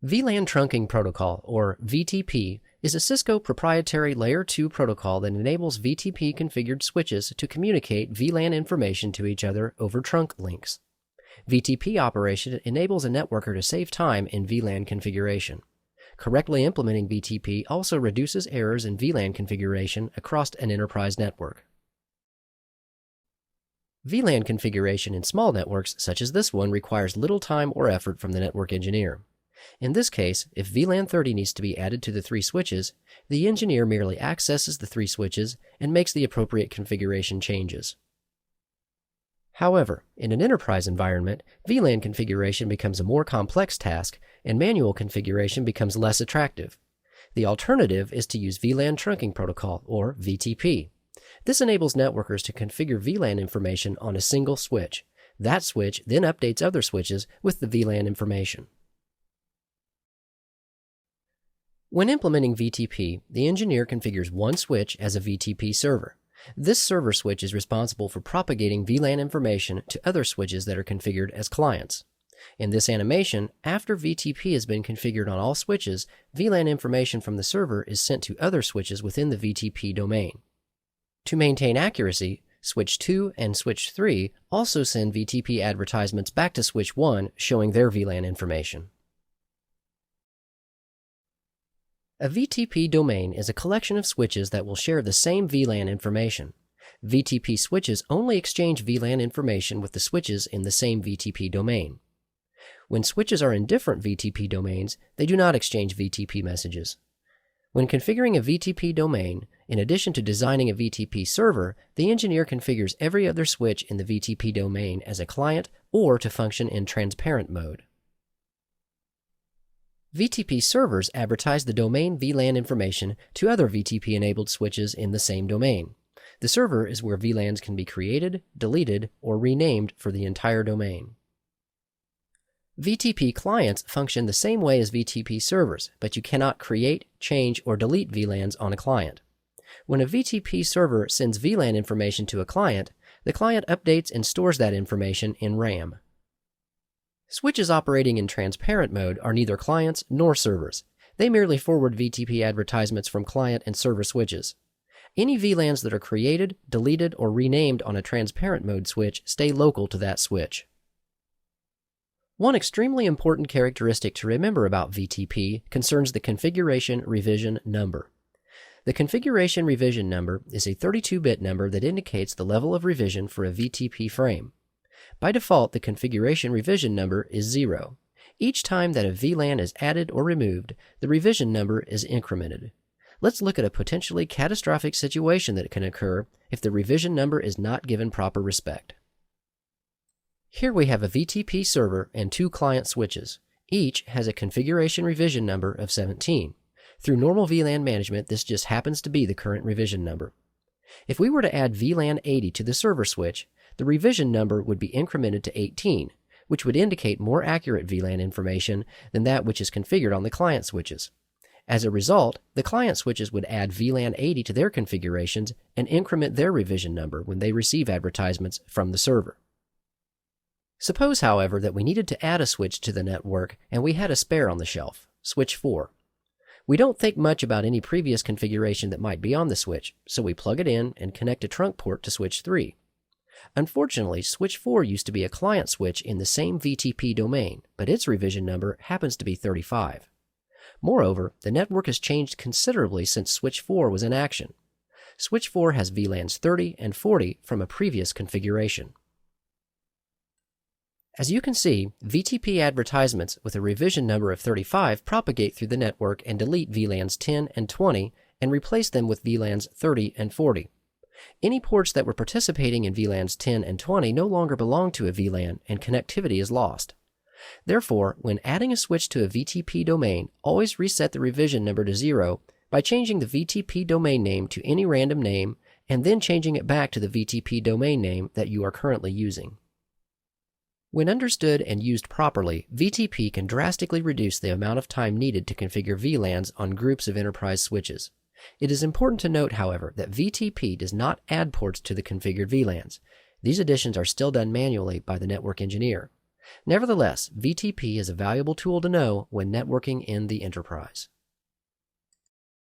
VLAN Trunking Protocol, or VTP, is a Cisco proprietary Layer 2 protocol that enables VTP-configured switches to communicate VLAN information to each other over trunk links. VTP operation enables a networker to save time in VLAN configuration. Correctly implementing VTP also reduces errors in VLAN configuration across an enterprise network. VLAN configuration in small networks such as this one requires little time or effort from the network engineer. In this case, if VLAN 30 needs to be added to the 3 switches, the engineer merely accesses the 3 switches and makes the appropriate configuration changes. However, in an enterprise environment, VLAN configuration becomes a more complex task and manual configuration becomes less attractive. The alternative is to use VLAN Trunking Protocol, or VTP. This enables networkers to configure VLAN information on a single switch. That switch then updates other switches with the VLAN information. When implementing VTP, the engineer configures one switch as a VTP server. This server switch is responsible for propagating VLAN information to other switches that are configured as clients. In this animation, after VTP has been configured on all switches, VLAN information from the server is sent to other switches within the VTP domain. To maintain accuracy, Switch 2 and Switch 3 also send VTP advertisements back to Switch 1 showing their VLAN information. A VTP domain is a collection of switches that will share the same VLAN information. VTP switches only exchange VLAN information with the switches in the same VTP domain. When switches are in different VTP domains, they do not exchange VTP messages. When configuring a VTP domain, in addition to designing a VTP server, the engineer configures every other switch in the VTP domain as a client or to function in transparent mode. VTP servers advertise the domain VLAN information to other VTP-enabled switches in the same domain. The server is where VLANs can be created, deleted, or renamed for the entire domain. VTP clients function the same way as VTP servers, but you cannot create, change, or delete VLANs on a client. When a VTP server sends VLAN information to a client, the client updates and stores that information in RAM. Switches operating in transparent mode are neither clients nor servers. They merely forward VTP advertisements from client and server switches. Any VLANs that are created, deleted, or renamed on a transparent mode switch stay local to that switch. One extremely important characteristic to remember about VTP concerns the configuration revision number. The configuration revision number is a 32-bit number that indicates the level of revision for a VTP frame. By default, the configuration revision number is 0. Each time that a VLAN is added or removed, the revision number is incremented. Let's look at a potentially catastrophic situation that can occur if the revision number is not given proper respect. Here we have a VTP server and 2 client switches. Each has a configuration revision number of 17. Through normal VLAN management, this just happens to be the current revision number. If we were to add VLAN 80 to the server switch, the revision number would be incremented to 18, which would indicate more accurate VLAN information than that which is configured on the client switches. As a result, the client switches would add VLAN 80 to their configurations and increment their revision number when they receive advertisements from the server. Suppose, however, that we needed to add a switch to the network and we had a spare on the shelf, switch 4. We don't think much about any previous configuration that might be on the switch, so we plug it in and connect a trunk port to switch 3. Unfortunately, switch 4 used to be a client switch in the same VTP domain, but its revision number happens to be 35. Moreover, the network has changed considerably since switch 4 was in action. Switch 4 has VLANs 30 and 40 from a previous configuration. As you can see, VTP advertisements with a revision number of 35 propagate through the network and delete VLANs 10 and 20 and replace them with VLANs 30 and 40. Any ports that were participating in VLANs 10 and 20 no longer belong to a VLAN and connectivity is lost. Therefore, when adding a switch to a VTP domain, always reset the revision number to 0 by changing the VTP domain name to any random name and then changing it back to the VTP domain name that you are currently using. When understood and used properly, VTP can drastically reduce the amount of time needed to configure VLANs on groups of enterprise switches. It is important to note, however, that VTP does not add ports to the configured VLANs. These additions are still done manually by the network engineer. Nevertheless, VTP is a valuable tool to know when networking in the enterprise.